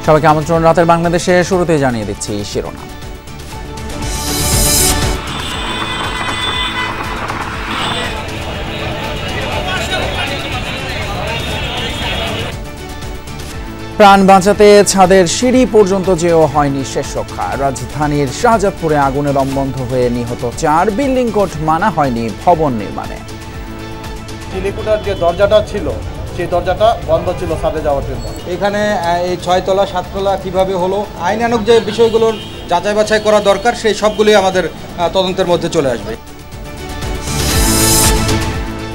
সবাইকে আমন্ত্রণ। রাতের বাংলাদেশে শুরুতে জানিয়ে দিচ্ছি শিরোনাম। প্রাণ বাঁচাতে ছাদের সিঁড়ি পর্যন্ত যেও হয়নি শেষ রক্ষা। রাজধানীর শাহজাদপুরে আগুনে দমবন্ধ হয়ে নিহত 4। বিল্ডিং কোড মানা হয়নি ভবন নির্মাণে। চিলেকোঠার যে দরজাটা ছিল সেই দরজাটা বন্ধ ছিল ছাদে যাওয়ার জন্য। এখানে এই 6 তলা 7 তলা কিভাবে হলো, আইনানুগ যে বিষয়গুলোর যাচাই বাছাই করা দরকার সেই সবগুলি আমাদের তদন্তের মধ্যে চলে আসবে।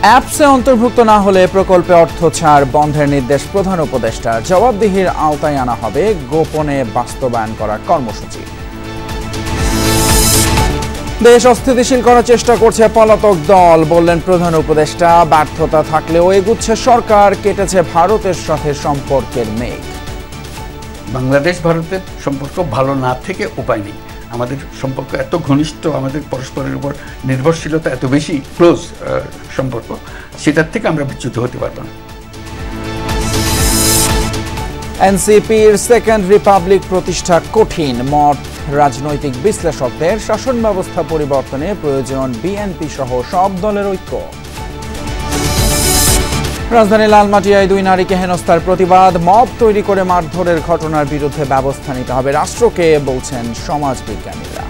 অ্যাপসে অন্তর্ভুক্ত না হলে প্রকল্পে অর্থ ছাড় বন্ধের নির্দেশ প্রধান উপদেষ্টার। জবাবদিহির আওতায় আনা হবে গোপনে বাস্তবায়ন করার কর্মসূচি। দেশ অস্থিতিশীল করার চেষ্টা করছে পলাতক দল, বললেন প্রধান উপদেষ্টা। ব্যর্থতা থাকলেও এগুচ্ছে সরকার, কেটেছে ভারতের সাথে সম্পর্কের মেঘ। বাংলাদেশ ভারতের সম্পর্ক ভালো না থেকে উপায় নেই। আমাদের সম্পর্ক এত ঘনিষ্ঠ, আমাদের পরস্পরের উপর নির্ভরশীলতা এত বেশি, ক্লোজ সম্পর্ক, সেটার থেকে আমরা বিচ্যুত হতে পারবো না। এনসিপির সেকেন্ড রিপাবলিক প্রতিষ্ঠা কঠিন, মত রাজনৈতিক বিশ্লেষকদের। শাসন ব্যবস্থা পরিবর্তনে প্রয়োজন বিএনপি সহ সব দলের ঐক্য। রাজধানীর লালমাটিয়ায় 2 নারীকে হেনস্থার প্রতিবাদ। মব তৈরি করে মারধরের ঘটনার বিরুদ্ধে ব্যবস্থা নিতে হবে রাষ্ট্রকে, বলছেন সমাজবিজ্ঞানীরা।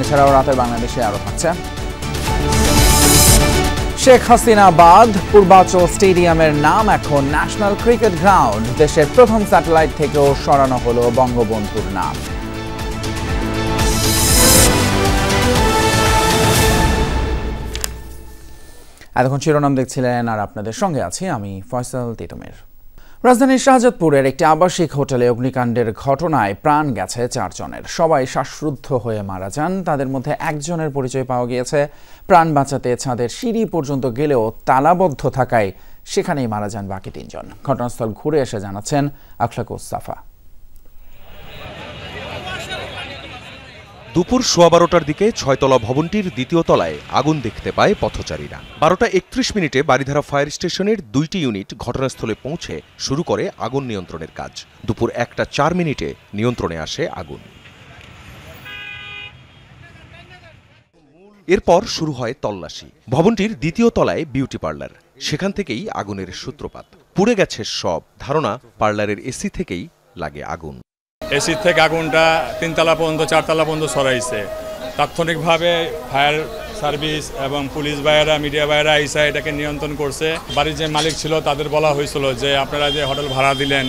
এছাড়াও রাতের বাংলাদেশে আরো থাকছে শেখ হাসিনা বাদ, পূর্বাচল স্টেডিয়ামের নাম এখন ন্যাশনাল ক্রিকেট গ্রাউন্ড। দেশের প্রথম স্যাটেলাইট থেকেও সরানো হলো বঙ্গবন্ধুর নাম। এতক্ষণ শিরোনাম দেখছিলেন, আর আপনাদের সঙ্গে আছি আমি ফয়সাল তিতুমির। রাজধানীর শাহজাদপুরের একটি আবাসিক হোটেলে অগ্নিকাণ্ডের ঘটনায় প্রাণ গেছে 4 জনের। সবাই শ্বাসরুদ্ধ হয়ে মারা যান। তাদের মধ্যে একজনের পরিচয় পাওয়া গিয়েছে। প্রাণ বাঁচাতে ছাদের সিঁড়ি পর্যন্ত গেলেও তালাবদ্ধ থাকায় সেখানেই মারা যান বাকি 3 জন। ঘটনাস্থল ঘুরে এসে জানাচ্ছেন আখলাকুস সাফা। দুপুর 12:15টার দিকে 6 তলা ভবনটির 2য় তলায় আগুন দেখতে পায় পথচারীরা। 12:31 বারিধারা ফায়ার স্টেশনের 2টি ইউনিট ঘটনাস্থলে পৌঁছে শুরু করে আগুন নিয়ন্ত্রণের কাজ। দুপুর 1:04 নিয়ন্ত্রণে আসে আগুন। এরপর শুরু হয় তল্লাশি। ভবনটির 2য় তলায় বিউটি পার্লার, সেখান থেকেই আগুনের সূত্রপাত। পুড়ে গেছে সব। ধারণা পার্লারের এসি থেকেই লাগে আগুন। এসি থেকে আগুনটা 3 তলা পর্যন্ত 4 তলা পর্যন্ত ছড়াইছে। তাৎক্ষণিকভাবে ফায়ার সার্ভিস এবং পুলিশ ভাইয়েরা, মিডিয়া ভাইয়েরা এসে এটাকে নিয়ন্ত্রণ করছে। বাড়ির যে মালিক ছিল তাদের বলা হয়েছিল যে আপনারা যে হোটেল ভাড়া দিলেন,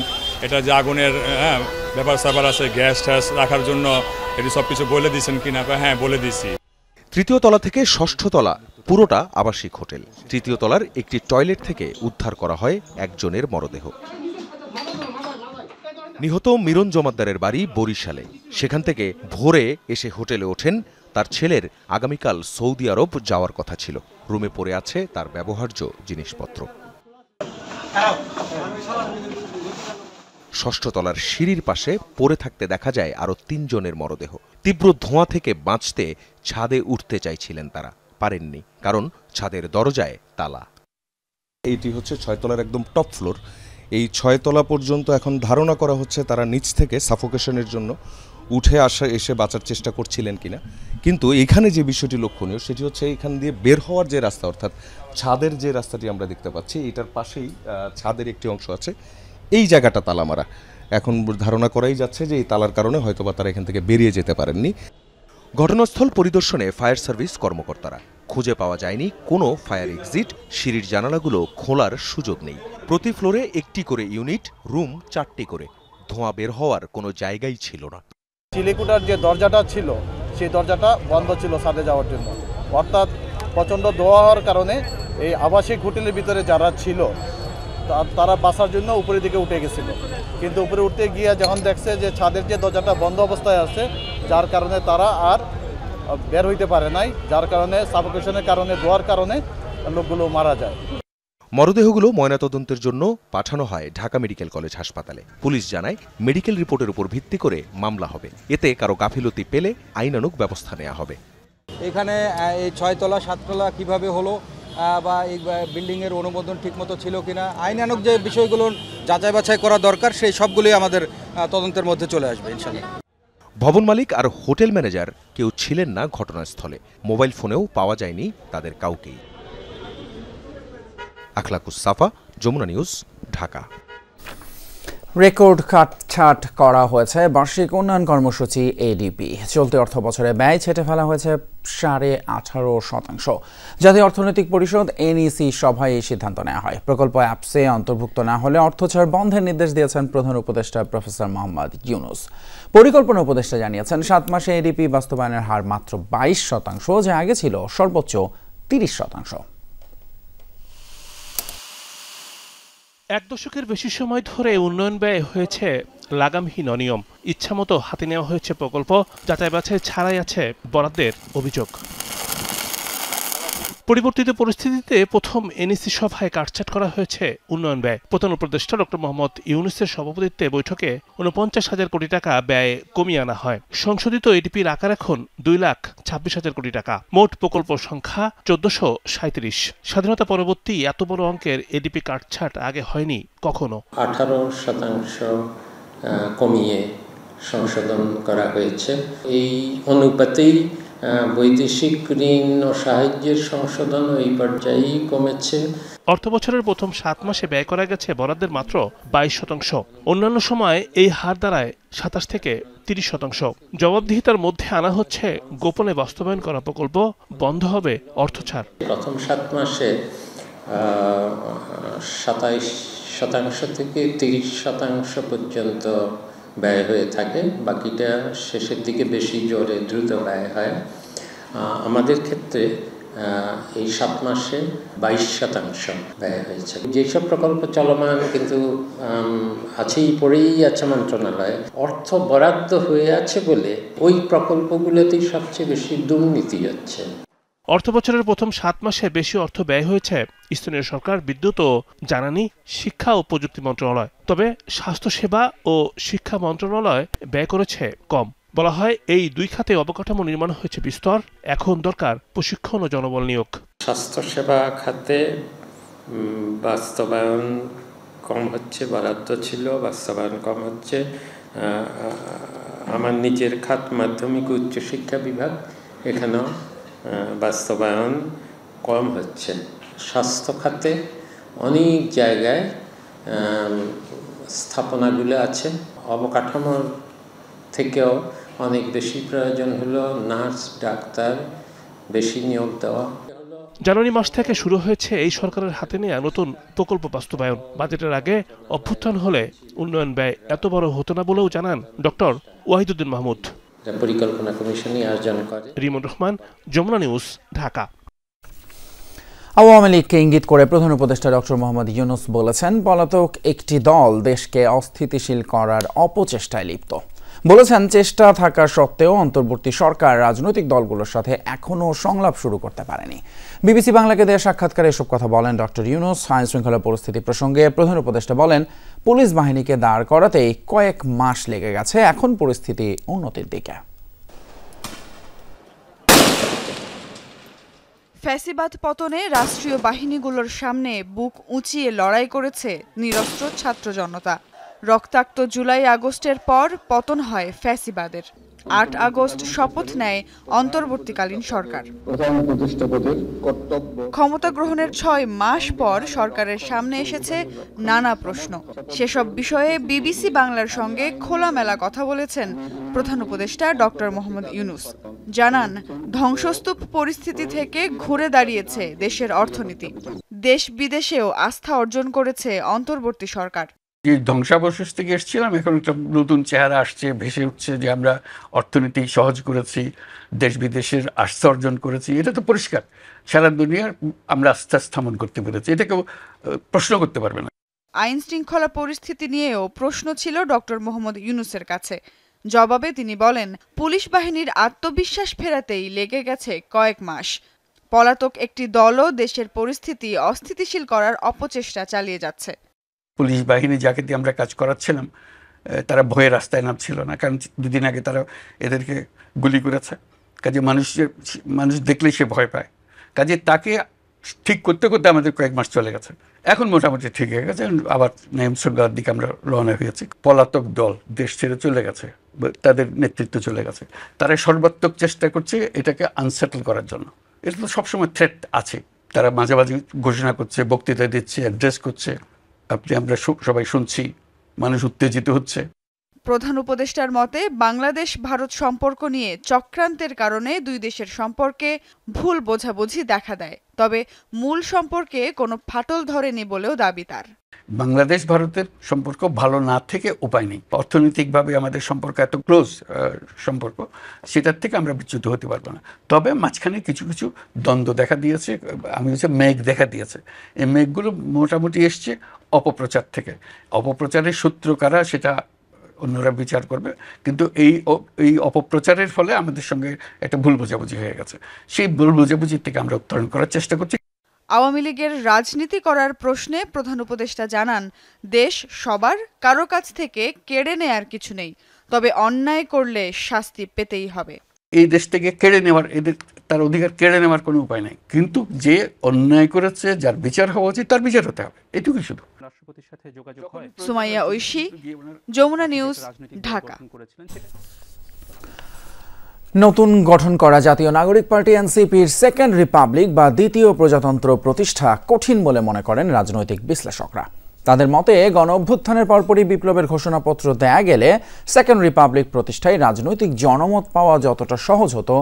এটা যে আগুনের ব্যাপার স্যাপার আছে, গ্যাস ট্যাস রাখার জন্য, এটি সব কিছু বলে দিয়েছেন কিনা? হ্যাঁ, বলে দিছি। 3য় তলা থেকে 6ষ্ঠ তলা পুরোটা আবাসিক হোটেল। 3য় তলার একটি টয়লেট থেকে উদ্ধার করা হয় একজনের মরদেহ। নিহত মিরন জমাদ্দারের বাড়ি বরিশালে। সেখান থেকে ভোরে এসে হোটেলে ওঠেন। তার ছেলের আগামীকাল সৌদি আরব যাওয়ার কথা ছিল। রুমে পড়ে আছে তার ব্যবহার্য জিনিসপত্র। 6ষ্ঠ তলার সিঁড়ির পাশে পড়ে থাকতে দেখা যায় আরো 3 জনের মরদেহ। তীব্র ধোঁয়া থেকে বাঁচতে ছাদে উঠতে চাইছিলেন তারা, পারেননি, কারণ ছাদের দরজায় তালা। এইটি হচ্ছে 6 তলার একদম টপ ফ্লোর। এই 6 তলা পর্যন্ত এখন ধারণা করা হচ্ছে তারা নিচ থেকে সাফোকেশনের জন্য উঠে এসে বাঁচার চেষ্টা করছিলেন কিনা। কিন্তু এখানে যে বিষয়টি লক্ষণীয় সেটি হচ্ছে এখান দিয়ে বের হওয়ার যে রাস্তা, অর্থাৎ ছাদের যে রাস্তাটি আমরা দেখতে পাচ্ছি, এটার পাশেই ছাদের একটি অংশ আছে। এই জায়গাটা তালা মারা। এখন ধারণা করাই যাচ্ছে যে এই তালার কারণে হয়তোবা তারা এখান থেকে বেরিয়ে যেতে পারেননি। ঘটনাস্থল পরিদর্শনে ফায়ার সার্ভিস কর্মকর্তারা। খুঁজে পাওয়া যায়নি কোনো ফায়ার এক্সিট। সিঁড়ির জানালাগুলো খোলার সুযোগ নেই। প্রতি ফ্লোরে 1টি করে ইউনিট, রুম 4টি করে। ধোঁয়া বের হওয়ার কোনো জায়গাই ছিল না। চিলেকোঠার যে দরজাটা ছিল সেই দরজাটা বন্ধ ছিল ছাদে যাওয়ার জন্য। অর্থাৎ প্রচণ্ড ধোঁয়া হওয়ার কারণে এই আবাসিক হোটেলের ভিতরে যারা ছিল তারা বাঁচার জন্য উপরের দিকে উঠে গেছিল। কিন্তু উপরে উঠতে গিয়ে যখন দেখছে যে ছাদের যে দরজাটা বন্ধ অবস্থায় আছে, যার কারণে তারা আর বের হইতে পারে নাই, যার কারণে সাফোকেশনের কারণে, ধোঁয়ার কারণে লোকগুলো মারা যায়। মরদেহগুলো ময়নাতদন্তের জন্য পাঠানো হয় ঢাকা মেডিকেল কলেজ হাসপাতালে। পুলিশ জানায় মেডিকেল রিপোর্টের উপর ভিত্তি করে মামলা হবে। এতে কারো গাফিলতি পেলে আইনানুগ ব্যবস্থা নেওয়া হবে। এখানে এই 6 তলা 7 তলা কিভাবে হলো, বা এই বিল্ডিংয়ের অনুমোদন ঠিকমতো ছিল কিনা, আইনানুগ যে বিষয়গুলো যাচাই বাছাই করা দরকার সেই সবগুলোই আমাদের তদন্তের মধ্যে চলে আসবে ইনশাআল্লাহ। ভবন মালিক আর হোটেল ম্যানেজার কেউ ছিলেন না ঘটনাস্থলে, মোবাইল ফোনেও পাওয়া যায়নি তাদের কাউকেই। আখলাকুস সাফা, যমুনা নিউজ, ঢাকা। রেকর্ড কাটছাট করা হয়েছে বার্ষিক উন্নয়ন কর্মসূচি এডিপি। চলতি অর্থ বছরে ব্যয় ছেটে ফেলা হয়েছে 18.5%। জাতীয় অর্থনৈতিক পরিষদ এনইসি সভায় এই সিদ্ধান্ত নেওয়া হয়। প্রকল্প অ্যাপসে অন্তর্ভুক্ত না হলে অর্থছাড় বন্ধের নির্দেশ দিয়েছেন প্রধান উপদেষ্টা প্রফেসর মোহাম্মদ ইউনূস। পরিকল্পনা উপদেষ্টা জানিয়েছেন 7 মাসে এডিপি বাস্তবায়নের হার মাত্র 22%, যা আগে ছিল সর্বোচ্চ 30%। 1 দশকের বেশি সময় ধরে উন্নয়ন ব্যয় হয়েছে লাগামহীন অনিয়ম। ইচ্ছামতো হাতে নেওয়া হয়েছে প্রকল্প, যাচাই বাছাই ছাড়াই আছে বরাদ্দের অভিযোগ। পরিবর্তিত পরিস্থিতিতে প্রথম এনইসি সভায় কাটছাট করা হয়েছে উন্নয়ন ব্যয়। প্রধান উপদেষ্টা ডক্টর মোহাম্মদ ইউনূসের সভাপতিত্বে বৈঠকে 49,000 কোটি টাকা ব্যয় কমিয়ে আনা হয়। সংশোধিত এডিপির আকার এখন 2,26,000 কোটি টাকা। মোট প্রকল্প সংখ্যা 1437। স্বাধীনতা পরবর্তী এত বড় অঙ্কের এডিপি কাটছাট আগে হয়নি কখনো। 18% কমিয়ে সংশোধন করা হয়েছে। এই অনুপাতেই বৈদেশিক ঋণ ও সাহায্যের সংশোধন এই পর্যায়েই কমেছে। অর্থবছরের প্রথম 7 মাসে ব্যয় করা গেছে বরাদ্দের মাত্র 22%। অন্যান্য সময় এই হার দাঁড়ায় 27 থেকে 30%। জবাবদিহিতার মধ্যে আনা হচ্ছে গোপনে বাস্তবায়ন করা প্রকল্প বন্ধ হবে অর্থছাড়। প্রথম 7 মাসে 27% থেকে 30% পর্যন্ত ব্যয় হয়ে থাকে, বাকিটা শেষের দিকে বেশি জোরে দ্রুত ব্যয় হয়। আমাদের ক্ষেত্রে এই 7 মাসে 22% ব্যয় হয়েছে। যেসব প্রকল্প চলমান কিন্তু আছেই, পড়েই আছে মন্ত্রণালয়ে, অর্থ বরাদ্দ হয়ে আছে বলে ওই প্রকল্পগুলোতেই সবচেয়ে বেশি দুর্নীতি হচ্ছে। অর্থবছরের প্রথম 7 মাসে বেশি অর্থ ব্যয় হয়েছে স্থানীয় সরকার, বিদ্যুৎ ও জ্বালানি, শিক্ষা ও প্রযুক্তি মন্ত্রণালয়। তবে স্বাস্থ্যসেবা ও শিক্ষা মন্ত্রণালয় ব্যয় করেছে কম। বলা হয় এই দুই খাতে অবকাঠামো নির্মাণ হয়েছে বিস্তর, এখন দরকার প্রশিক্ষণ ও জনবল নিয়োগ। স্বাস্থ্যসেবা খাতে বাস্তবায়ন কম হচ্ছে, বরাদ্দ ছিল, বাস্তবায়ন কম হচ্ছে। আমার নিজের খাত মাধ্যমিক উচ্চশিক্ষা বিভাগ, এখানেও বাস্তবায়ন কম হচ্ছে। স্বাস্থ্য খাতে অনেক জায়গায় স্থাপনাগুলো আছে, অবকাঠামোর থেকেও অনেক বেশি প্রয়োজন হলো নার্স, ডাক্তার বেশি নিয়োগ দেওয়া। জানুয়ারি মাস থেকে শুরু হয়েছে এই সরকারের হাতে নেওয়া নতুন প্রকল্প বাস্তবায়ন। বাজেটের আগে অভ্যুত্থান হলে উন্নয়ন ব্যয় এত বড় হতো না বলেও জানান ডক্টর ওয়াহিদুদ্দিন মাহমুদ। পরিকল্পনা কমিশনই আয়োজন করে। রিমন রহমান, যমুনা নিউজ, ঢাকা। আওয়ামী লীগকে ইঙ্গিত করে প্রধান উপদেষ্টা ডক্টর মোহাম্মদ ইউনূস বলেছেন, পলাতক একটি দল দেশকে অস্থিতিশীল করার অপচেষ্টায় লিপ্ত। বলেছেন, চেষ্টা থাকা সত্ত্বেও অন্তর্বর্তী সরকার রাজনৈতিক দলগুলোর সাথে এখনও সংলাপ শুরু করতে পারেনি। বিবিসি বাংলাকে দেওয়া সাক্ষাৎকারে এসব কথা বলেন ডক্টর ইউনূস। আইন শৃঙ্খলা পরিস্থিতি প্রসঙ্গে প্রধান উপদেষ্টা বলেন, পুলিশ বাহিনীকে দাঁড় করাতেই কয়েক মাস লেগে গেছে, এখন পরিস্থিতি উন্নতির দিকে। ফ্যাসিবাদ পতনে রাষ্ট্রীয় বাহিনীগুলোর সামনে বুক উঁচিয়ে লড়াই করেছে নিরস্ত্র ছাত্র জনতা। রক্তাক্ত জুলাই আগস্টের পর পতন হয় ফ্যাসিবাদের। 8 আগস্ট শপথ নেয় অন্তর্বর্তীকালীন সরকার। ক্ষমতা গ্রহণের 6 মাস পর সরকারের সামনে এসেছে নানা প্রশ্ন। সেসব বিষয়ে বিবিসি বাংলার সঙ্গে খোলামেলা কথা বলেছেন প্রধান উপদেষ্টা ডক্টর মোহাম্মদ ইউনূস। জানান, ধ্বংসস্তূপ পরিস্থিতি থেকে ঘুরে দাঁড়িয়েছে দেশের অর্থনীতি। দেশ বিদেশেও আস্থা অর্জন করেছে অন্তর্বর্তী সরকার। যে ধ্বংসাবশেষ থেকে এসেছিলাম, এখন একটা নতুন চেহারা আসছে, ভেসে উঠছে যে আমরা অর্থনীতি সহজ করেছি, দেশ বিদেশের আস্থা অর্জন করেছি। এটা তো পরিষ্কার, সারা দুনিয়ার আমরা আস্থা স্থাপন করতে পেরেছি, এটা কেউ প্রশ্ন করতে পারবে না। আইন শৃঙ্খলা পরিস্থিতি নিয়েও প্রশ্ন ছিল ডক্টর মোহাম্মদ ইউনূসের কাছে। জবাবে তিনি বলেন, পুলিশ বাহিনীর আত্মবিশ্বাস ফেরাতেই লেগে গেছে কয়েক মাস। পলাতক একটি দলও দেশের পরিস্থিতি অস্থিতিশীল করার অপচেষ্টা চালিয়ে যাচ্ছে। পুলিশ বাহিনী যাকে দিয়ে আমরা কাজ করাচ্ছিলাম, তারা ভয়ে রাস্তায় নামছিল না, কারণ 2 দিন আগে তারা এদেরকে গুলি করেছে। কাজে মানুষ দেখলেই সে ভয় পায়। কাজে তাকে ঠিক করতে করতে আমাদের কয়েক মাস চলে গেছে, এখন মোটামুটি ঠিক হয়ে গেছে, আবার নিয়ম শৃঙ্খলার দিকে আমরা রওনা হয়েছি। পলাতক দল দেশ ছেড়ে চলে গেছে, তাদের নেতৃত্ব চলে গেছে, তারা সর্বাত্মক চেষ্টা করছে এটাকে আনসেটল করার জন্য। এটা তো সবসময় থ্রেট আছে, তারা মাঝে মাঝে ঘোষণা করছে, বক্তৃতা দিচ্ছে, অ্যাড্রেস করছে, আমরা সবাই শুনছি, মানুষ উত্তেজিত হচ্ছে। প্রধান উপদেষ্টার মতে বাংলাদেশ ভারত সম্পর্ক নিয়ে চক্রান্তের কারণে দুই দেশের সম্পর্কে ভুল বোঝাবুঝি দেখা দেয়, তবে মূল সম্পর্কে কোনো ফাটল ধরেনি বলেও দাবি তার। বাংলাদেশ ভারতের সম্পর্ক ভালো না থেকে উপায় নেই। অর্থনৈতিকভাবে আমাদের সম্পর্ক এত ক্লোজ সম্পর্ক, সেটার থেকে আমরা বিচ্যুত হতে পারবো না। তবে মাঝখানে কিছু কিছু দ্বন্দ্ব দেখা দিয়েছে, আমি হচ্ছে মেঘ দেখা দিয়েছে। এই মেঘগুলো মোটামুটি এসছে অপপ্রচার থেকে। অপপ্রচারের সূত্র কারা সেটা অন্যরা বিচার করবে, কিন্তু এই অপপ্রচারের ফলে আমাদের সঙ্গে একটা ভুল বোঝাবুঝি হয়ে গেছে। সেই ভুল বোঝাবুঝির থেকে আমরা উত্তরণ করার চেষ্টা করছি। আওয়ামী লীগের রাজনীতি করার প্রশ্নে প্রধান উপদেষ্টা জানান, দেশ সবার, কারো কাছ থেকে কেড়ে নেয়ার কিছু নেই, তবে অন্যায় করলে শাস্তি পেতেই হবে। এই দেশ থেকে কেড়ে নেওয়ার, এদের তার অধিকার কেড়ে নেওয়ার কোনো উপায় নাই, কিন্তু যে অন্যায় করেছে, যার বিচার হওয়া উচিত, তার বিচার হতে হবে, এটুকুই শুধু। সুমাইয়া ঐশী, যমুনা নিউজ, ঢাকা। নতুন গঠন করা জাতীয় নাগরিক পার্টি এনসিপির সেকেন্ড রিপাবলিক বা দ্বিতীয় প্রজাতন্ত্র প্রতিষ্ঠা কঠিন বলে মনে করেন রাজনৈতিক বিশ্লেষকরা। তাদের মতে গণ অভ্যুত্থানের পরপরই বিপ্লবের ঘোষণাপত্র দেয়া গেলে সেকেন্ড রিপাবলিক প্রতিষ্ঠায় রাজনৈতিক জনমত পাওয়া যতটা সহজ হতো,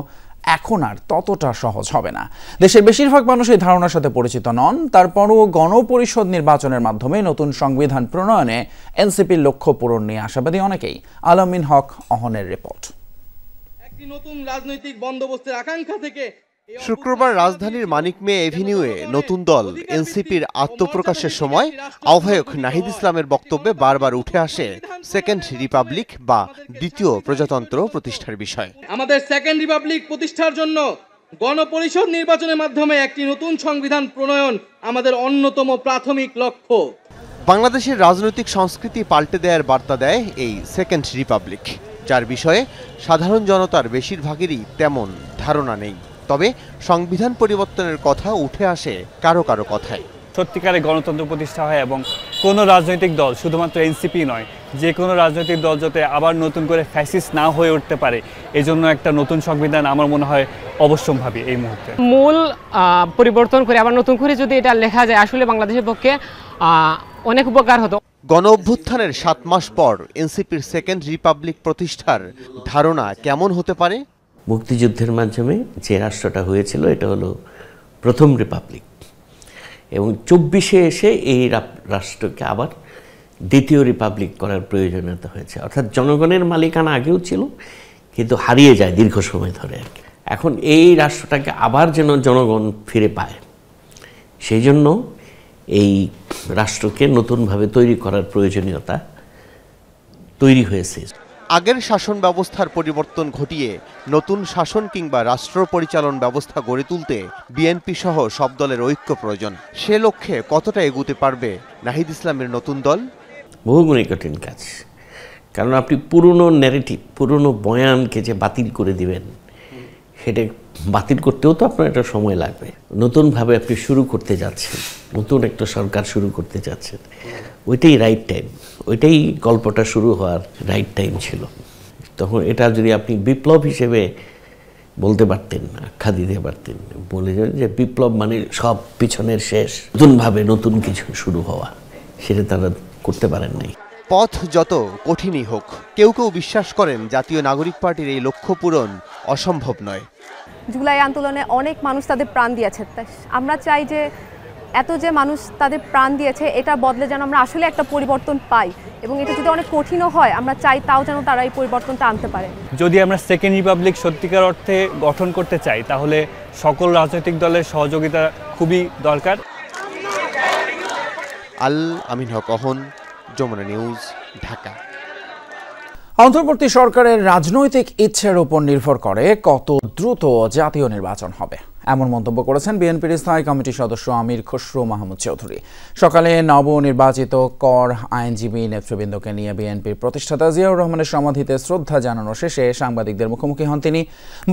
এখন আর ততটা সহজ হবে না। দেশের বেশিরভাগ মানুষ এই ধারণার সাথে পরিচিত নন, তারপরও গণপরিষদ নির্বাচনের মাধ্যমে নতুন সংবিধান প্রণয়নে এনসিপির লক্ষ্য পূরণ নিয়ে আশাবাদী অনেকেই। আলামিন হক, অহনের রিপোর্ট। একটি নতুন রাজনৈতিক বন্দোবস্তের আকাঙ্ক্ষা থেকে শুক্রবার রাজধানীর মানিক মিয়া এভিনিউয়ে নতুন দল এনসিপির আত্মপ্রকাশের সময় আহ্বায়ক নাহিদ ইসলামের বক্তব্যে বারবার উঠে আসে সেকেন্ড রিপাবলিক বা দ্বিতীয় প্রজাতন্ত্র প্রতিষ্ঠার বিষয়। আমাদের সেকেন্ড রিপাবলিক প্রতিষ্ঠার জন্য গণপরিষদ নির্বাচনের মাধ্যমে একটি নতুন সংবিধান প্রণয়ন আমাদের অন্যতম প্রাথমিক লক্ষ্য। বাংলাদেশের রাজনৈতিক সংস্কৃতি পাল্টে দেওয়ার বার্তা দেয় এই সেকেন্ড রিপাবলিক, যার বিষয়ে সাধারণ জনতার বেশিরভাগেরই তেমন ধারণা নেই। তবে সংবিধান পরিবর্তনের কথা উঠে আসে কারো কারো কথায়। সত্যিকারের গণতন্ত্র প্রতিষ্ঠা হয় এবং কোনো রাজনৈতিক দল, শুধুমাত্র এনসিপি নয়, যে কোনো রাজনৈতিক দল যাতে আবার নতুন করে ফ্যাসিস্ট না হয়ে উঠতে পারে, এই জন্য একটা নতুন সংবিধান আমার মনে হয় অবশ্যম্ভাবী এই মুহূর্তে। মূল পরিবর্তন করে আবার নতুন করে যদি এটা লেখা যায়, আসলে বাংলাদেশের পক্ষে অনেক উপকার হতো। গণ অভ্যুত্থানের 7 মাস পর এনসিপির সেকেন্ড রিপাবলিক প্রতিষ্ঠার ধারণা কেমন হতে পারে? মুক্তিযুদ্ধের মাধ্যমে যে রাষ্ট্রটা হয়েছিল এটা হলো প্রথম রিপাবলিক, এবং 24-এ এসে এই রাষ্ট্রকে আবার দ্বিতীয় রিপাবলিক করার প্রয়োজনীয়তা হয়েছে। অর্থাৎ জনগণের মালিকানা আগেও ছিল, কিন্তু হারিয়ে যায় দীর্ঘ সময় ধরে আর কি। এখন এই রাষ্ট্রটাকে আবার যেন জনগণ ফিরে পায়, সেই জন্য এই রাষ্ট্রকে নতুনভাবে তৈরি করার প্রয়োজনীয়তা তৈরি হয়েছে। আগের শাসন ব্যবস্থার পরিবর্তন ঘটিয়ে নতুন শাসন কিংবা রাষ্ট্র পরিচালন ব্যবস্থা গড়ে তুলতে বিএনপি সহ সব দলের ঐক্য প্রয়োজন। সে লক্ষ্যে কতটা এগুতে পারবে নাহিদ ইসলামের নতুন দল? বহুগুণে কঠিন কাজ, কারণ আপনি পুরনো ন্যারেটিভ, পুরনো বয়ানকে যে বাতিল করে দিবেন, সেটা বাতিল করতেও তো আপনার একটা সময় লাগবে। নতুনভাবে আপনি শুরু করতে যাচ্ছেন, নতুন একটা সরকার শুরু করতে যাচ্ছেন, ওইটাই রাইট টাইম, ওইটাই গল্পটা শুরু হওয়ার রাইট টাইম ছিল। তখন এটা যদি আপনি বিপ্লব হিসেবে বলতে পারতেন, আখ্যা দিতে পারতেন, বলে যে বিপ্লব মানে সব পিছনের শেষ, নতুনভাবে নতুন কিছু শুরু হওয়া, সেটা তারা করতে পারেন নাই। পথ যত কঠিনই হোক, কেউ কেউ বিশ্বাস করেন জাতীয় নাগরিক পার্টির এই লক্ষ্য পূরণ অসম্ভব নয়। জুলাই আন্দোলনে অনেক মানুষ তাদের প্রাণ দিয়েছে, আমরা চাই যে এত যে মানুষ তাদের প্রাণ দিয়েছে, এটা বদলে যেন আমরা আসলে একটা পরিবর্তন পাই, এবং এটা যদি অনেক কঠিনও হয় আমরা চাই তাও যেন তারা এই পরিবর্তনটা আনতে পারে। যদি আমরা সেকেন্ড রিপাবলিক সত্যিকার অর্থে গঠন করতে চাই, তাহলে সকল রাজনৈতিক দলের সহযোগিতা খুবই দরকার। আমিন হক, অহন, যমুনা নিউজ, ঢাকা। অন্তর্বর্তী সরকারের রাজনৈতিক ইচ্ছার উপর নির্ভর করে কত দ্রুত জাতীয় নির্বাচন হবে। এমন মন্তব্য করেছেন বিএনপির স্থায়ী কমিটির সদস্য আমির খসরু মাহমুদ চৌধুরী। সকালে নবনির্বাচিত কর আইনজীবী নেতৃবৃন্দকে নিয়ে বিএনপির প্রতিষ্ঠাতা জিয়াউর রহমানের সমাধিতে শ্রদ্ধা জানানো শেষে সাংবাদিকদের মুখোমুখি হন তিনি।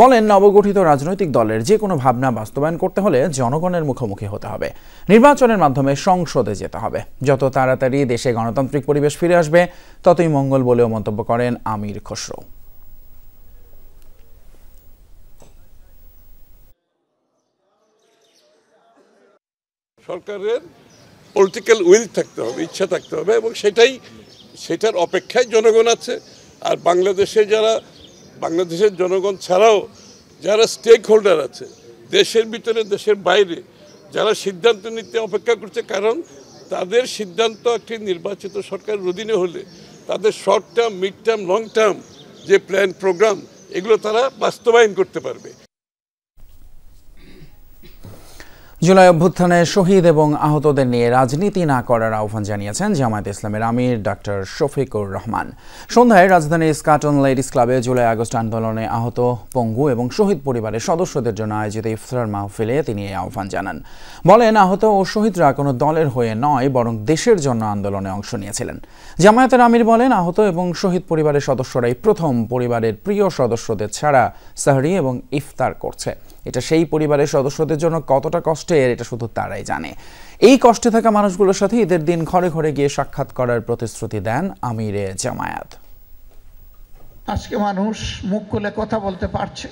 বলেন, নবগঠিত রাজনৈতিক দলের যে কোনো ভাবনা বাস্তবায়ন করতে হলে জনগণের মুখোমুখি হতে হবে, নির্বাচনের মাধ্যমে সংসদে যেতে হবে। যত তাড়াতাড়ি দেশে গণতান্ত্রিক পরিবেশ ফিরে আসবে ততই মঙ্গল বলেও মন্তব্য করেন আমির খসরু। সরকারের পলিটিক্যাল উইল থাকতে হবে, ইচ্ছা থাকতে হবে, এবং সেটার অপেক্ষায় জনগণ আছে। আর বাংলাদেশের জনগণ ছাড়াও যারা স্টেক হোল্ডার আছে দেশের ভিতরে দেশের বাইরে, যারা সিদ্ধান্ত নিতে অপেক্ষা করছে, কারণ তাদের সিদ্ধান্ত একটি নির্বাচিত সরকারের অধীনে হলে তাদের short term, mid term, long term যে প্ল্যান প্রোগ্রাম, এগুলো তারা বাস্তবায়ন করতে পারবে। জুলাই অভ্যুত্থানে শহীদ এবং আহতদের নিয়ে রাজনীতি না করার আহ্বান জানিয়েছেন জামায়াতে ইসলামের আমির ডক্টর শফিকুর রহমান। সন্ধ্যায় রাজধানীর স্কাটন লেডিস ক্লাবে জুলাই আগস্ট আন্দোলনে আহত, পঙ্গু এবং শহীদ পরিবারের সদস্যদের জন্য আয়োজিত ইফতার মাহফিলে তিনি এই আহ্বান জানান। বলেন, আহত ও শহীদরা কোনো দলের হয়ে নয়, বরং দেশের জন্য আন্দোলনে অংশ নিয়েছিলেন। জামায়াতের আমির বলেন, আহত এবং শহীদ পরিবারের সদস্যরাই প্রথম পরিবারের প্রিয় সদস্যদের ছাড়া সাহরি এবং ইফতার করছে। এটা সেই পরিবারের সদস্যদের জন্য কতটা কষ্টের, এটা শুধু তারাই জানে। এই কষ্টে থাকা মানুষগুলোর সাথে ঈদের দিন ঘরে ঘরে গিয়ে সাক্ষাৎ করার প্রতিশ্রুতি দেন আমিরে জামায়াত। আজকে মানুষ মুখ খুলে কথা বলতে পারছে,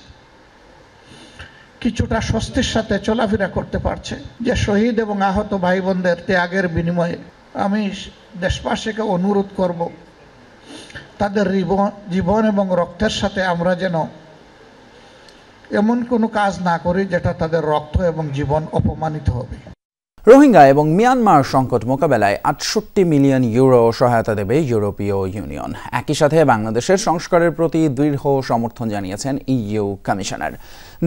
কিছুটা স্বস্তির সাথে চলাফেরা করতে পারছে। যে শহীদ এবং আহত ভাই বোনদের ত্যাগের বিনিময়ে আমি দেশবাসীকে অনুরোধ করব, তাদের জীবন এবং রক্তের সাথে আমরা যেন এমন কোনো কাজ না করি যেটা তাদের রক্ত এবং জীবন অপমানিত হবে। রোহিঙ্গা এবং মিয়ানমার সংকট মোকাবেলায় 68 মিলিয়ন ইউরো সহায়তা দেবে ইউরোপীয় ইউনিয়ন। একই সাথে বাংলাদেশের সংস্কারের প্রতি দৃঢ় সমর্থন জানিয়েছেন ইইউ কমিশনার।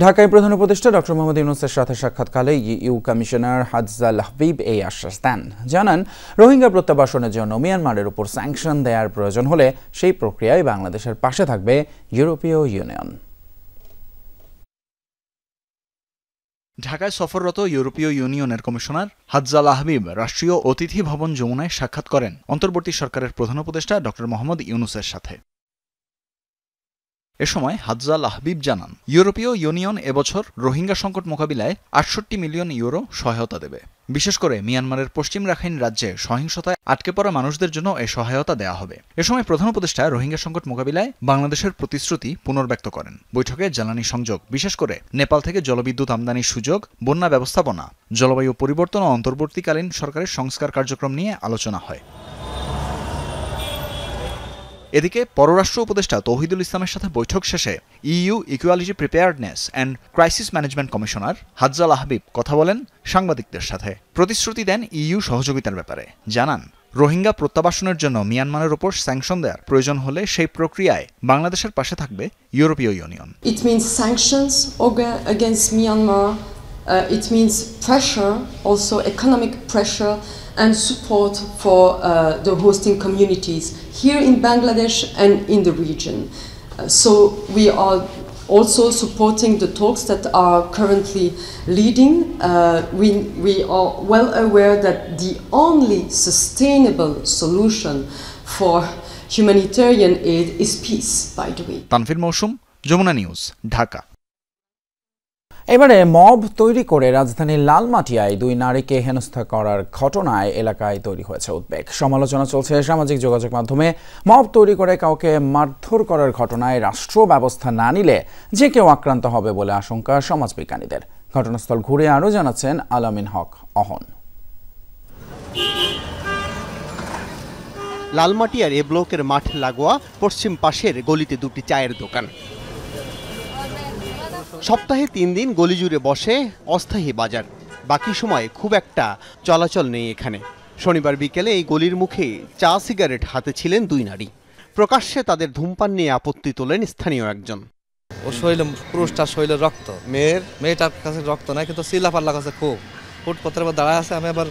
ঢাকায় প্রধান উপদেষ্টা ডক্টর মোহাম্মদ ইউনূসের সাথে সাক্ষাৎকালে ইইউ কমিশনার হাজ্জাল হাবিব এই আশ্বাস দেন। জানান, রোহিঙ্গা প্রত্যাবাসনের জন্য মিয়ানমারের উপর স্যাংশন দেওয়ার প্রয়োজন হলে সেই প্রক্রিয়ায় বাংলাদেশের পাশে থাকবে ইউরোপীয় ইউনিয়ন। ঢাকায় সফররত ইউরোপীয় ইউনিয়নের কমিশনার হাজ্জাল হাবিব রাষ্ট্রীয় অতিথি ভবন যমুনায় সাক্ষাৎ করেন অন্তর্বর্তী সরকারের প্রধান উপদেষ্টা ডক্টর মোহাম্মদ ইউনূসের সাথে। এ সময় হাজ্জাল হাবিব জানান, ইউরোপীয় ইউনিয়ন এবছর রোহিঙ্গা সংকট মোকাবিলায় 68 মিলিয়ন ইউরো সহায়তা দেবে। বিশেষ করে মিয়ানমারের পশ্চিম রাখাইন রাজ্যে সহিংসতায় আটকে পড়া মানুষদের জন্য এই সহায়তা দেওয়া হবে। এ সময় প্রধান উপদেষ্টা রোহিঙ্গা সংকট মোকাবিলায় বাংলাদেশের প্রতিশ্রুতি পুনর্ব্যক্ত করেন। বৈঠকে জ্বালানি সংযোগ, বিশেষ করে নেপাল থেকে জলবিদ্যুৎ আমদানির সুযোগ, বন্যা ব্যবস্থাপনা, জলবায়ু পরিবর্তন ও অন্তর্বর্তীকালীন সরকারের সংস্কার কার্যক্রম নিয়ে আলোচনা হয়। এদিকে পররাষ্ট্র উপদেষ্টা তৌহিদুল ইসলামের সাথে বৈঠক শেষে EU equality preparedness and crisis management commissioner হাজ্জাল হাবিব কথা বলেন সাংবাদিকদের সাথে। প্রতিশ্রুতি দেন ইইউ সহযোগিতার ব্যাপারে। জানান, রোহিঙ্গা প্রত্যাবাসনের জন্য মিয়ানমারের উপর স্যাংশন দেওয়ার প্রয়োজন হলে সেই প্রক্রিয়ায় বাংলাদেশের পাশে থাকবে ইউরোপীয় union. It means sanctions against Myanmar. It means pressure, also economic pressure and support for the hosting communities here in Bangladesh and in the region. So we are also supporting the talks that are currently leading. We are well aware that the only sustainable solution for humanitarian aid is peace, by the way. Tanvir মৌসুম, Jamuna news, Dhaka. এবারে mob তৈরি করে রাজধানীর লালমাটিয়ায় 2 নারীকে হেনস্থা করার ঘটনায় এলাকায় তৈরি হয়েছে উদ্বেগ। সমালোচনা চলছে সামাজিক যোগাযোগ মাধ্যমে। মব তৈরি করে কাউকে মারধর করার ঘটনায় রাষ্ট্র ব্যবস্থা না নিলে যে কেউ আক্রান্ত হবে বলে আশঙ্কা সমাজবিজ্ঞানীদের। ঘটনাস্থল ঘুরে আরও জানাচ্ছেন আলামিন হক অহন। লালমাটিয়ার এ ব্লকের মাঠ লাগোয়া পশ্চিম পাশের গলিতে 2টি চায়ের দোকান। সপ্তাহে 3 দিন গলি জুড়ে বসে অস্থায়ী বাজার, বাকি সময় খুব একটা চলাচল নেই এখানে। শনিবার বিকেলে এই গলির মুখে চা সিগারেট হাতে ছিলেন 2 নারী। প্রকাশ্যে তাদের ধূমপান নিয়ে আপত্তি তোলেন স্থানীয় একজন। ও শৈল পুরুষটার শৈল রক্ত, মেয়েটার কাছে রক্ত নাই, কিন্তু চিল্লাপাল্লা কাছে খুব ফুটপথের উপর দাঁড়ায় আছে। আমি আবার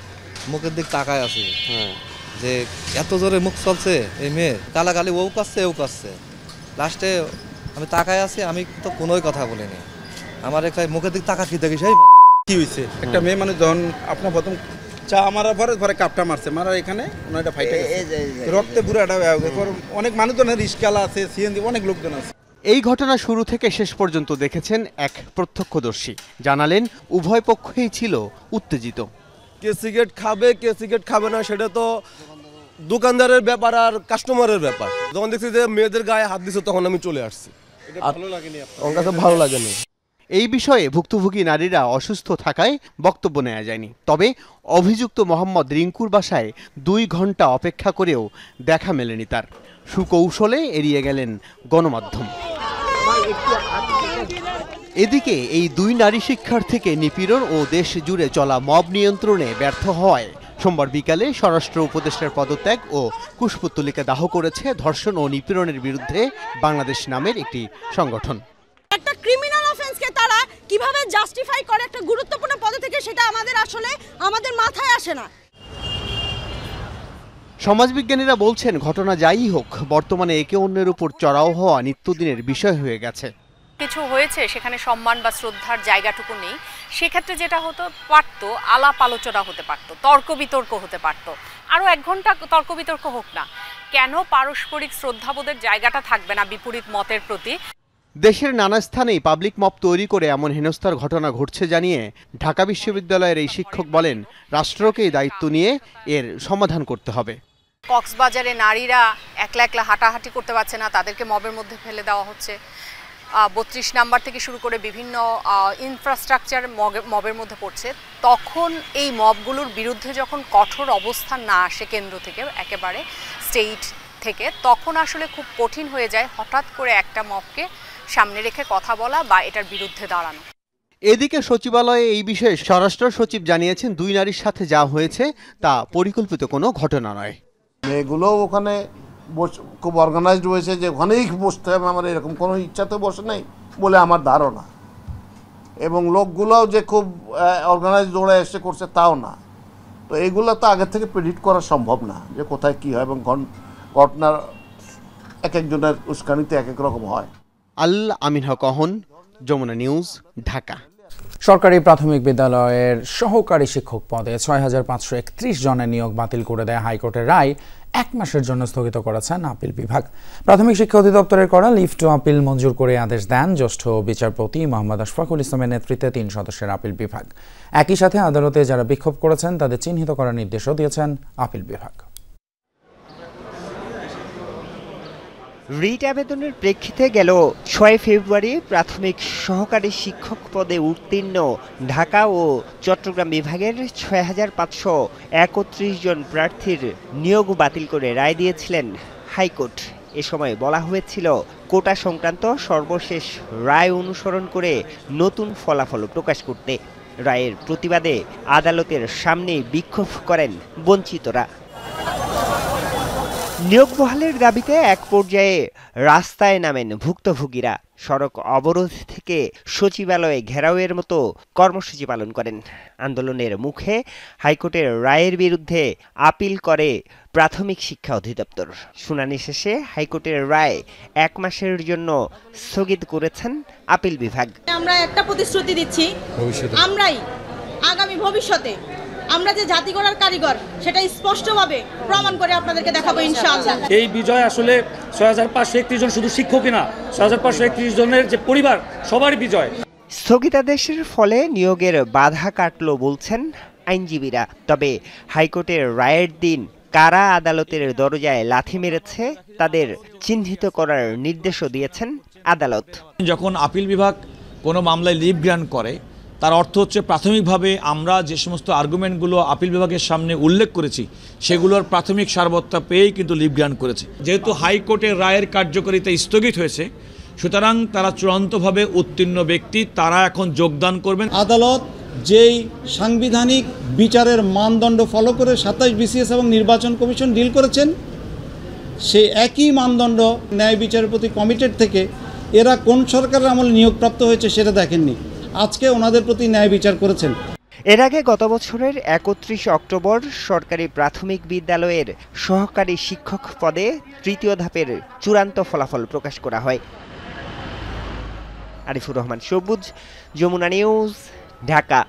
মুখের দিক তাকায় আছি যে এত জোরে মুখ চলছে এই মেয়ে, গালাগালি ও কাচ্ছে এও কাচ্ছে। লাস্টে আমি তাকায় আছি, আমি তো কোনোই কথা বলিনি। আমার একটা মুখের দিক তাকা কি দেখি সেই কি হয়েছে একটা মেয়ে মানুষ যখন আপনার প্রথম চা মারার পরে পরে কাপটা মারছে মারার এখানে ওনাটা ফাইটে গেছে রক্তে পুরাটা অনেক মানুষজন রিস্কালা আছে সিএনজি অনেক লোকজন আছে। এই ঘটনা শুরু থেকে শেষ পর্যন্ত দেখেছেন এক প্রত্যক্ষদর্শী। জানালেন উভয় পক্ষই ছিল উত্তেজিত। কে সিগারেট খাবে না সেটা তো দোকানদারের ব্যাপার আর কাস্টমারের ব্যাপার। যখন দেখছি যে মেয়েদের গায়ে হাত দিচ্ছে তখন আমি চলে আসছি। আমার কাছে ভালো লাগেনি। এই বিষয়ে ভুক্তভোগী নারীরা অসুস্থ থাকায় বক্তব্য নেওয়া যায়নি। তবে অভিযুক্ত মোহাম্মদ রিঙ্কুর বাসায় 2 ঘন্টা অপেক্ষা করেও দেখা মেলেনি তার। সুকৌশলে এড়িয়ে গেলেন গণমাধ্যম। এদিকে এই 2 নারী শিক্ষার্থীকে নিপীড়ন ও দেশ জুড়ে চলা মব নিয়ন্ত্রণে ব্যর্থ হওয়ায় সোমবার বিকালে স্বরাষ্ট্র উপদেষ্টার পদত্যাগ ও কুশপুত্তলিকা দাহ করেছে ধর্ষণ ও নিপীড়নের বিরুদ্ধে বাংলাদেশ নামের একটি সংগঠন। একটা ক্রিমিনাল অফেন্সকে তারা কিভাবে জাস্টিফাই করে একটা গুরুত্বপূর্ণ পদ থেকে, সেটা আমাদের মাথায় আসে না। সমাজবিজ্ঞানীরা বলছেন, ঘটনা যাই হোক, বর্তমানে একে অন্যের উপর চড়াও হওয়া নিত্যদিনের বিষয় হয়ে গেছে। কিছু হয়েছে সেখানে সম্মান বা শ্রদ্ধার জায়গাটুকু নেই, সেক্ষেত্রে যেটা হতো পারতো আলাপ আলোচনা হতে পারতো, তর্ক বিতর্ক হতে পারতো। আরও 1 ঘন্টা তর্ক বিতর্ক হোক না কেন, পারস্পরিক শ্রদ্ধাবোধের জায়গাটা থাকবে না বিপরীত মতের প্রতি। দেশের নানা স্থানেই পাবলিক মব তৈরি করে এমন হেনস্থার ঘটনা ঘটছে জানিয়ে ঢাকা বিশ্ববিদ্যালয়ের এই শিক্ষক বলেন, রাষ্ট্রকেই দায়িত্ব নিয়ে এর সমাধান করতে হবে। কক্সবাজারে নারীরা একলা একলা হাঁটাহাঁটি করতে পারছে না, তাদেরকে মবের মধ্যে ফেলে দেওয়া হচ্ছে। 32 নাম্বার থেকে শুরু করে বিভিন্ন ইনফ্রাস্ট্রাকচার মবের মধ্যে পড়ছে। তখন এই মবগুলোর বিরুদ্ধে যখন কঠোর অবস্থান না আসে কেন্দ্র থেকে, একেবারে স্টেট থেকে, তখন আসলে খুব কঠিন হয়ে যায় হঠাৎ করে একটা মবকে সামনে রেখে কথা বলা বা এটার বিরুদ্ধে দাঁড়ানো। এদিকে সচিবালয়ে এই বিষয়ে স্বরাষ্ট্র সচিব জানিয়েছেন, 2 নারীর সাথে যা হয়েছে তা পরিকল্পিত কোনো ঘটনা নয়। মেয়েগুলো ওখানে খুব অর্গানাইজড হয়েছে যে ওখানেই বসতে হবে, আমার এরকম কোনো ইচ্ছাতে বসে নেই বলে আমার ধারণা। এবং লোকগুলোও যে খুব অর্গানাইজড দৌড়ে এসে করছে তাও না। তো এইগুলো তো আগে থেকে প্রেডিক্ট করা সম্ভব না যে কোথায় কী হয়, এবং ঘটনার এক একজনের উস্কানিতে এক এক রকম হয়। আমিন হক অহন, যমুনা নিউজ, ঢাকা। সরকারি প্রাথমিক বিদ্যালয়ের সহকারী শিক্ষক পদে 6531 জনের নিয়োগ বাতিল করে দেয় হাইকোর্টের রায় 1 মাসের জন্য স্থগিত করেছেন আপিল বিভাগ। প্রাথমিক শিক্ষা অধিদপ্তরের করা লিভ টু আপিল মঞ্জুর করে আদেশ দেন জ্যেষ্ঠ বিচারপতি মোহাম্মদ আশফাকুল ইসলামের নেতৃত্বে 3 সদস্যের আপিল বিভাগ। একই সাথে আদালতে যারা বিক্ষোভ করেছেন তাদের চিহ্নিত করার নির্দেশও দিয়েছেন আপিল বিভাগ। রিট আবেদনের প্রেক্ষিতে গেল 6 ফেব্রুয়ারি প্রাথমিক সহকারী শিক্ষক পদে উত্তীর্ণ ঢাকা ও চট্টগ্রাম বিভাগের 6531 জন প্রার্থীর নিয়োগ বাতিল করে রায় দিয়েছিলেন হাইকোর্ট। এ সময় বলা হয়েছিল, কোটা সংক্রান্ত সর্বশেষ রায় অনুসরণ করে নতুন ফলাফল প্রকাশ করতে। রায়ের প্রতিবাদে আদালতের সামনে বিক্ষোভ করেন বঞ্চিতরা। নিয়োগ বহালের দাবিতে এক পর্যায়ে রাস্তায় নামেন ভুক্তভোগীরা। সড়ক অবরোধ থেকে সচিবালয়ে ঘেরাওয়ের মতো কর্মসূচি পালন করেন। আন্দোলনের মুখে হাইকোর্টের রায়ের বিরুদ্ধে আপিল করে প্রাথমিক শিক্ষা অধিদপ্তর। শুনানি শেষে হাইকোর্টের রায় 1 মাসের জন্য স্থগিত করেছেন আপিল বিভাগ। আমরা একটা প্রতিশ্রুতি দিচ্ছি, আমরাই আগামী ভবিষ্যতে আমরা যে জাতি গড়ার কারিগর সেটা স্পষ্টভাবে প্রমাণ করে আপনাদেরকে দেখাবো ইনশাআল্লাহ। এই বিজয় আসলে 6531 জন শুধু শিক্ষকই না, 6531 জনের যে পরিবার সবারই বিজয়। স্থগিতাদেশের ফলে নিয়োগের বাধা কাটল বলছেন আইনজীবীরা। তবে হাইকোর্টের রায়ের দিন কারা আদালতের দরজায় লাথি মেরেছে তাদের চিহ্নিত করার নির্দেশও দিয়েছেন আদালত। যখন আপিল বিভাগ কোনো মামলায় লিভ গ্রান্ট করে, তার অর্থ হচ্ছে প্রাথমিকভাবে আমরা যে সমস্ত আর্গুমেন্টগুলো আপিল বিভাগের সামনে উল্লেখ করেছি সেগুলোর প্রাথমিক সারবত্তা পেয়েই কিন্তু লিভ গ্রান্ট করেছে। যেহেতু হাইকোর্টের রায়ের কার্যকারিতা স্থগিত হয়েছে, সুতরাং তারা চূড়ান্তভাবে উত্তীর্ণ ব্যক্তি, তারা এখন যোগদান করবেন। আদালত যেই সাংবিধানিক বিচারের মানদণ্ড ফলো করে 27 BCS এবং নির্বাচন কমিশন ডিল করেছেন, সেই একই মানদণ্ড ন্যায় বিচারের প্রতি কমিটেড থেকে এরা কোন সরকারের আমলে নিয়োগপ্রাপ্ত হয়েছে সেটা দেখেননি, আজকে ওনাদের প্রতি ন্যায় বিচার করেছেন। এর আগে গত বছরের 31 অক্টোবর সরকারি প্রাথমিক বিদ্যালয়ের সহকারী শিক্ষক পদে 3য় ধাপের চূড়ান্ত ফলাফল প্রকাশ করা হয়। আরিফুর রহমান সবুজ, যমুনা নিউজ, ঢাকা।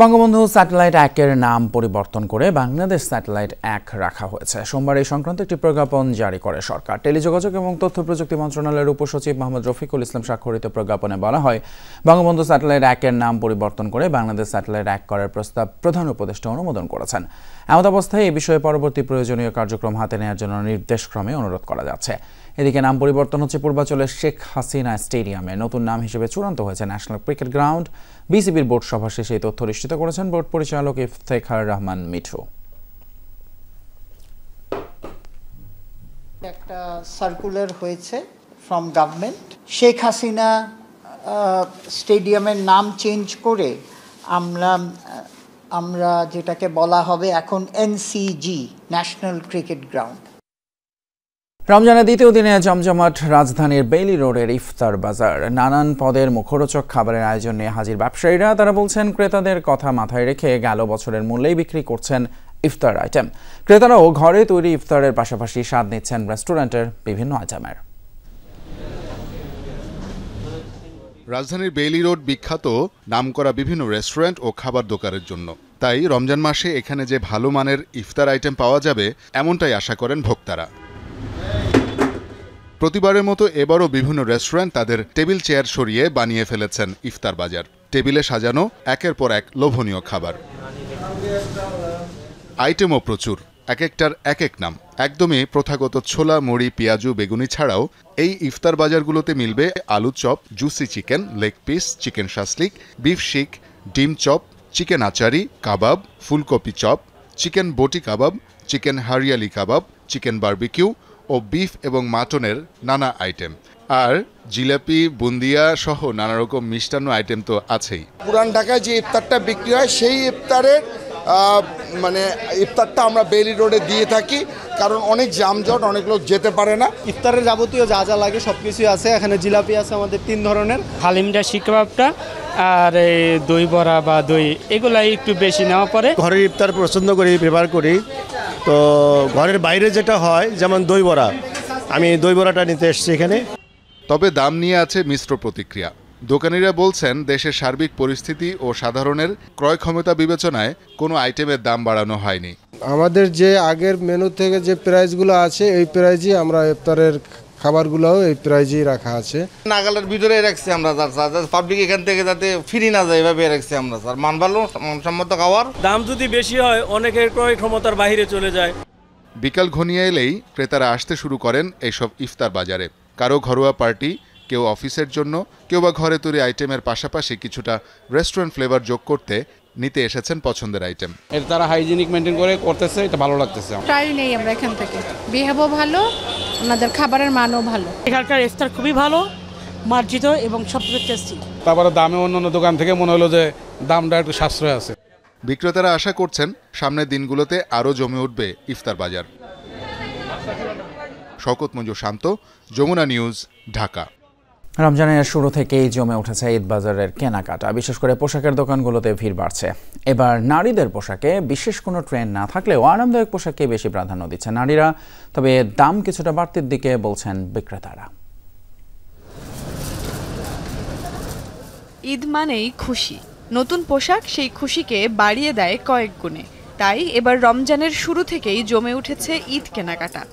বঙ্গবন্ধু স্যাটেলাইট 1-এর নাম পরিবর্তন করে বাংলাদেশ স্যাটেলাইট 1 রাখা হয়েছে। সোমবার এই সংক্রান্ত একটি প্রজ্ঞাপন জারি করে সরকার। টেলিযোগাযোগ এবং তথ্য প্রযুক্তি মন্ত্রণালয়ের উপসচিব মোহাম্মদ রফিকুল ইসলাম স্বাক্ষরিত প্রজ্ঞাপনে বলা হয়, বঙ্গবন্ধু স্যাটেলাইট 1-এর নাম পরিবর্তন করে বাংলাদেশ স্যাটেলাইট 1 করার প্রস্তাব প্রধান উপদেষ্টা অনুমোদন করেছেন। এমত অবস্থায় এই বিষয়ে পরবর্তী প্রয়োজনীয় কার্যক্রম হাতে নেওয়ার জন্য নির্দেশক্রমে অনুরোধ করা যাচ্ছে। এদিকে নাম পরিবর্তন হচ্ছে পূর্বাঞ্চলের শেখ হাসিনা স্টেডিয়ামে। নতুন নাম হিসেবে চূড়ান্ত হয়েছে ন্যাশনাল ক্রিকেট গ্রাউন্ড। বিসিবির বোর্ড সভা শেষে এই তথ্য নিশ্চিত করেছেন বোর্ড পরিচালক ইফতেখার রহমান মিঠু। একটা সার্কুলার হয়েছে ফ্রম গভর্নমেন্ট, শেখ হাসিনা স্টেডিয়ামের নাম চেঞ্জ করে আমরা যেটাকে বলা হবে এখন এনসিজি, ন্যাশনাল ক্রিকেট গ্রাউন্ড। রমজানের দ্বিতীয় দিনে জমজমাট রাজধানীর বেইলি রোডের ইফতার বাজার। নানান পদের মুখরোচক খাবারের আয়োজন নিয়ে হাজির ব্যবসায়ীরা। তারা বলছেন, ক্রেতাদের কথা মাথায় রেখে গেল বছরের মূল্যেই বিক্রি করছেন ইফতার আইটেম। ক্রেতারাও ঘরে তৈরি ইফতারের পাশাপাশি স্বাদ নিচ্ছেন রেস্টুরেন্টের বিভিন্ন আইটেমের। রাজধানীর বেইলি রোড বিখ্যাত নামকরা বিভিন্ন রেস্টুরেন্ট ও খাবার দোকানের জন্য। তাই রমজান মাসে এখানে যে ভালো মানের ইফতার আইটেম পাওয়া যাবে এমনটাই আশা করেন ভোক্তারা। প্রতিবারের মতো এবারও বিভিন্ন রেস্টুরেন্ট তাদের টেবিল চেয়ার সরিয়ে বানিয়ে ফেলেছেন ইফতার বাজার। টেবিলে সাজানো একের পর এক লোভনীয় খাবার, আইটেমও প্রচুর, এক একটার এক এক নাম। একদমই প্রথাগত ছোলা, মুড়ি, পেঁয়াজু, বেগুনি ছাড়াও এই ইফতার বাজারগুলোতে মিলবে আলু chop, juicy chicken, leg piece, chicken shashlik, beef শিক, ডিম চপ, চিকেন আচারি, কাবাব, ফুলকপি চপ, চিকেন বটি কাবাব, চিকেন হারিয়ালি কাবাব, চিকেন বারবিকিউ ও বিফ এবং মাটনের নানা আইটেম, আর জিলাপি, বুন্দিয়া সহ নানা রকম মিষ্টান্ন আইটেম তো আছেই। পুরান ঢাকায় যে ইফতারটা বিক্রি হয় সেই ইফতারের ইফতারটা আমরা বেইলি রোডে দিয়ে থাকি, কারণ অনেক জামজট, অনেক লোক যেতে পারে না। ইফতারের যাবতীয় যা যা লাগে সব কিছুই আছে এখানে। জিলাপি আছে আমাদের 3 ধরনের, হালিমটা, শিক কাবাবটা আর দই বড়া বা দই, এগুলাই একটু বেশি নেওয়া পরে। ঘরের ইফতার পছন্দ করি, প্রেফার করি। তো ঘরের বাইরে যেটা হয় যেমন দই বড়া, আমি দই বড়াটা নিতে এসেছি এখানে। তবে দাম নিয়ে আছে মিশ্র প্রতিক্রিয়া। দোকানিরা বলছেন, দেশের সার্বিক পরিস্থিতি ও সাধারণের ক্রয় ক্ষমতা বিবেচনায় কোনো আইটেমের দাম বাড়ানো হয়নি। আমাদের যে আগের মেনু থেকে যে প্রাইসগুলো আছে এই প্রাইজই আমরা ইফতারের খাবারগুলোও এই প্রাইজেই রাখা আছে। নাগালের ভিতরে রাখছি আমরা, পাবলিক এখান থেকে যাতে ফিরি না যায় এভাবে রাখছি আমরা, স্যার। মান ভালো, মানসম্মত খাবার। দাম যদি বেশি হয় অনেকের ক্রয় ক্ষমতার বাইরে চলে যায়। বিকাল ঘনিয়ে এলেই ক্রেতারা আসতে শুরু করেন এইসব ইফতার বাজারে। কারো ঘরোয়া পার্টি, কেউ অফিসের জন্য, কেউ বা ঘরে তৈরি আইটেমের পাশাপাশি কিছুটা রেস্টুরেন্ট ফ্লেভার যোগ করতে নিতে এসেছেন পছন্দের আইটেম। এর তারা হাইজিনিক মেনটেন করে করতেছে, এটা ভালো লাগতেছে। প্রায় নেই আমরা এখান থেকে, বিহেভও ভালো, ওনাদের খাবারের মানও ভালো। এখানকার ইফতার খুবই ভালো, মার্জিত এবং সবথেকে টেস্টি। তারপরে দামে অন্যান্য দোকান থেকে মনে হলো যে দামটা একটু সাশ্রয় আছে। বিক্রেতারা আশা করছেন সামনের দিনগুলোতে আরও জমে উঠবে ইফতার বাজার। শওকত মঞ্জু শান্ত, যমুনা নিউজ, ঢাকা। রমজানের শুরু থেকেই জমে উঠেছে ঈদ বাজারের কেনাকাটা। বিশেষ করে পোশাকের দোকানগুলোতে ভিড় বাড়ছে। এবার নারীদের পোশাকে বিশেষ কোনো ট্রেন্ড না থাকলেও আরামদায়ক পোশাককে বেশি প্রাধান্য দিচ্ছে নারীরা। তবে দাম কিছুটা বাড়তির দিকে বলছেন বিক্রেতারা। ঈদ মানেই খুশি, নতুন পোশাক সেই খুশিকে বাড়িয়ে দেয় কয়েক গুণে। তাই এবার রমজানের শুরু থেকেই জমে উঠেছে ঈদ কেনাকাটা।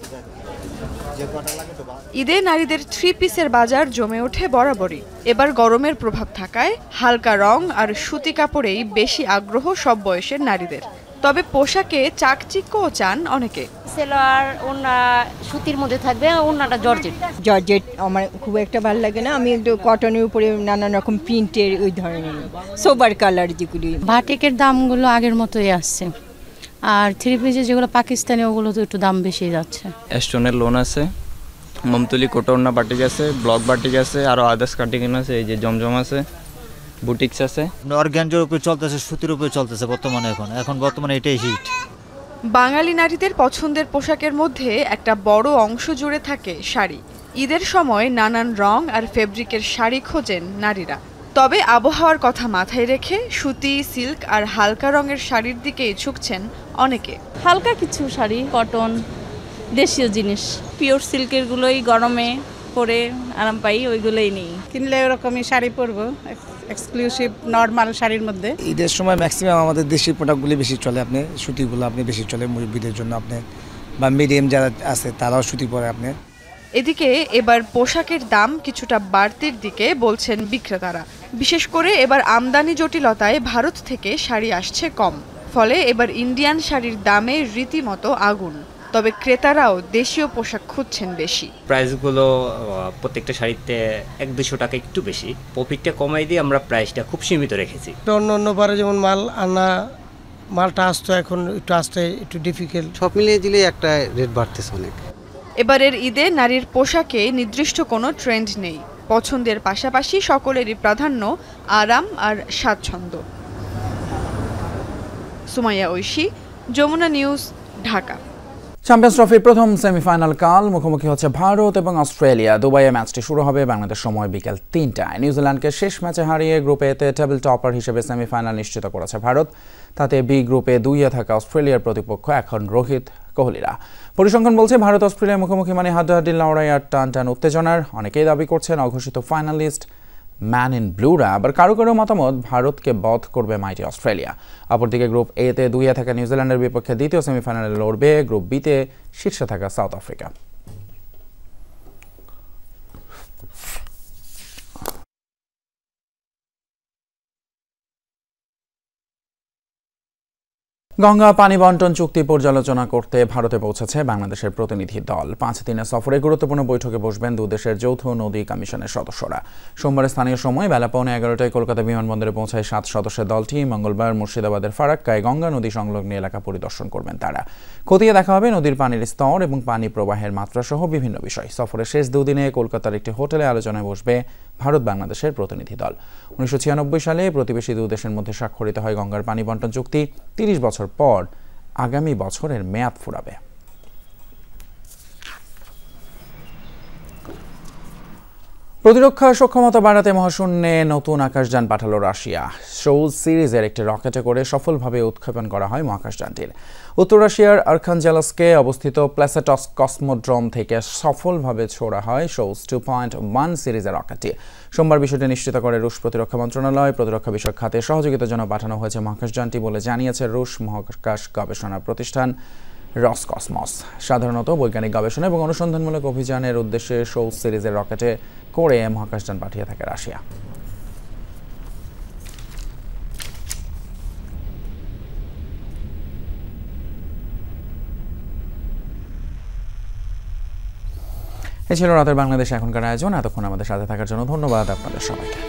ঈদে নারীদের 3 পিসের বাজার জমে ওঠে বরাবরই। এবার গরমের প্রভাব থাকায় হালকা রং আর সুতি কাপড়েই বেশি আগ্রহ সব বয়সের নারীদের। তবে পোশাকে চাকচিক্যও চান অনেকে। সেলোয়ার ওড়না সুতির মধ্যে থাকবে, ওড়নাটা জর্জেট। জর্জেট আমার খুব একটা ভালো লাগে না, আমি একটু কটনের উপরে নানান রকম প্রিন্টের ওই ধরনের সোবার কালার যেগুলি। বাটিকের দামগুলো আগের মতোই আসছে, আর 3 পিসে যেগুলো পাকিস্তানি ওগুলো তো একটু দাম বেশি যাচ্ছে। স্টোনের লোন আছে, মমতুলি কোটরনা বাটিক আছে, ব্লক বাটিক আছে, আরও আদার্স কাটিং আছে, এই যে জমজম আছে, বুটিক্স আছে। অর্গানজার উপরে চলতেছে, সুতির উপরে চলতেছে বর্তমানে। এখন বর্তমানে এটাই হিট। বাঙালি নারীদের পছন্দের পোশাকের মধ্যে একটা বড় অংশ জুড়ে থাকে শাড়ি। ঈদের সময় নানান রং আর ফেব্রিকের শাড়ি খোঁজেন নারীরা। তবে আবহাওয়ার কথা মাথায় রেখে সুতি, সিল্ক আর হালকা রঙের শাড়ির দিকেই ঝুঁকছেন অনেকে। হালকা কিছু শাড়ি, কটন, দেশীয় জিনিস, পিওর সিল্কের গুলোই গরমে পরে আরাম পাই, ওইগুলোই নেই। কিনলে ওরকমই শাড়ি পরবো, এক্সক্লুসিভ নর্মাল শাড়ির মধ্যে। ঈদের সময় ম্যাক্সিমাম আমাদের দেশি প্রোডাক্টগুলি বেশি চলে, আপনি সুতিগুলো আপনি বেশি চলে মুরব্বীদের জন্য, আপনি বা মিডিয়াম যারা আছে তারাও সুতি পরে আপনি। এদিকে এবার পোশাকের দাম কিছুটা বাড়তির দিকে বলছেন বিক্রেতারা। বিশেষ করে এবার আমদানি জটিলতায় ভারত থেকে শাড়ি আসছে কম, ফলে এবার ইন্ডিয়ান শাড়ির দামে রীতিমতো আগুন। তবে ক্রেতারাও দেশীয় পোশাক খুঁজছেন বেশি। প্রাইসগুলো প্রত্যেকটা শাড়িতে 100-200 টাকা একটু বেশি, প্রফিটটা কমাই দিয়ে আমরা প্রাইসটা খুব সীমিত রেখেছি। অন্য বারে যেমন মাল আনা, মালটা আসতো এখন আসতে একটু ডিফিকাল্ট, সব মিলিয়ে দিলে একটা রেট বাড়তেছে অনেক। এবারের ঈদে নারীর পোশাকে নির্দিষ্ট কোনো ট্রেন্ড নেই, পছন্দের পাশাপাশি সকলেরই প্রাধান্য আরাম আর স্বাচ্ছন্দ্য। সুমাইয়া ঐশী, যমুনা নিউজ, ঢাকা। চ্যাম্পিয়ন্স ট্রফির প্রথম সেমিফাইনাল কাল মুখোমুখি হচ্ছে ভারত এবং অস্ট্রেলিয়া। দুবাইয়ে ম্যাচটি শুরু হবে বাংলাদেশ সময় বিকেল 3টায়। নিউজিল্যান্ডকে শেষ ম্যাচে হারিয়ে গ্রুপে এতে টেবিল টপার হিসেবে সেমিফাইনাল নিশ্চিত করেছে ভারত। তাতে বি গ্রুপে 2-এ থাকা অস্ট্রেলিয়ার প্রতিপক্ষ এখন রোহিত কোহলিরা। পরিসংখ্যান বলছে ভারত অস্ট্রেলিয়ার মুখোমুখি মানে হাড্ডাহাড্ডি লড়াই আর টান টান উত্তেজনার। অনেকেই দাবি করছেন অঘোষিত ফাইনালিস্ট ম্যান ইন ব্লুরা, আবার কারো কারো মতামত ভারতকে বধ করবে মাইটি অস্ট্রেলিয়া। অপরদিকে গ্রুপ এতে 2-এ থাকা নিউজিল্যান্ডের বিপক্ষে দ্বিতীয় সেমিফাইনালে লড়বে গ্রুপ বিতে শীর্ষে থাকা সাউথ আফ্রিকা। গঙ্গা পানি বন্টন চুক্তি পর্যালোচনা করতে ভারতে পৌঁছেছে বাংলাদেশের প্রতিনিধি দল। 5 দিনের সফরে গুরুত্বপূর্ণ বৈঠকে বসবেন দুদেশের যৌথ নদী কমিশনের সদস্যরা। সোমবার স্থানীয় সময় বেলা 11:15টায় কলকাতা বিমানবন্দরে পৌঁছায় 7 সদস্যের দলটি। মঙ্গলবার মুর্শিদাবাদের ফারাক্কায় গঙ্গা নদী সংলগ্ন এলাকা পরিদর্শন করবেন তারা। খতিয়ে দেখা হবে নদীর পানির স্তর এবং পানি প্রবাহের মাত্রা সহ বিভিন্ন বিষয়। সফরের শেষ 2 দিনে কলকাতার একটি হোটেলে আলোচনায় বসবে ভারত বাংলাদেশের প্রতিনিধি দল। 1996 সালে প্রতিবেশী দুই দেশের মধ্যে স্বাক্ষরিত হয় গঙ্গার পানি বন্টন চুক্তি। 30 বছর পর আগামী বছরের মেয়াদ ফুরাবে। প্রতিরক্ষা সক্ষমতা বাড়াতে মহাশূন্যে নতুন আকাশযান পাঠালো রাশিয়া। সোয়ুজ সিরিজের একটি রকেটে করে সফলভাবে উৎক্ষেপণ করা হয় মহাকাশযানটির। উত্তর রাশিয়ার আর্খানজেলস্কে অবস্থিত প্লেসেটস কসমোড্রোম থেকে সফলভাবে ছোড়া হয় সোয়ুজ 2.1 সিরিজের রকেটটি। সোমবার বিষয়টি নিশ্চিত করে রুশ প্রতিরক্ষা মন্ত্রণালয়। প্রতিরক্ষা বিষয়ক খাতে সহযোগিতার জন্য পাঠানো হয়েছে মহাকাশযানটি বলে জানিয়েছে রুশ মহাকাশ গবেষণা প্রতিষ্ঠান রসকসমস। সাধারণত বৈজ্ঞানিক গবেষণা এবং অনুসন্ধানমূলক অভিযানের উদ্দেশ্যে সোয়ুজ সিরিজের রকেটে করে মহাকাশযান পাঠিয়ে থাকে রাশিয়া। এ ছিল রাতের বাংলাদেশ এখনকার আয়োজন। এতক্ষণ আমাদের সাথে থাকার জন্য ধন্যবাদ আপনাদের সবাইকে।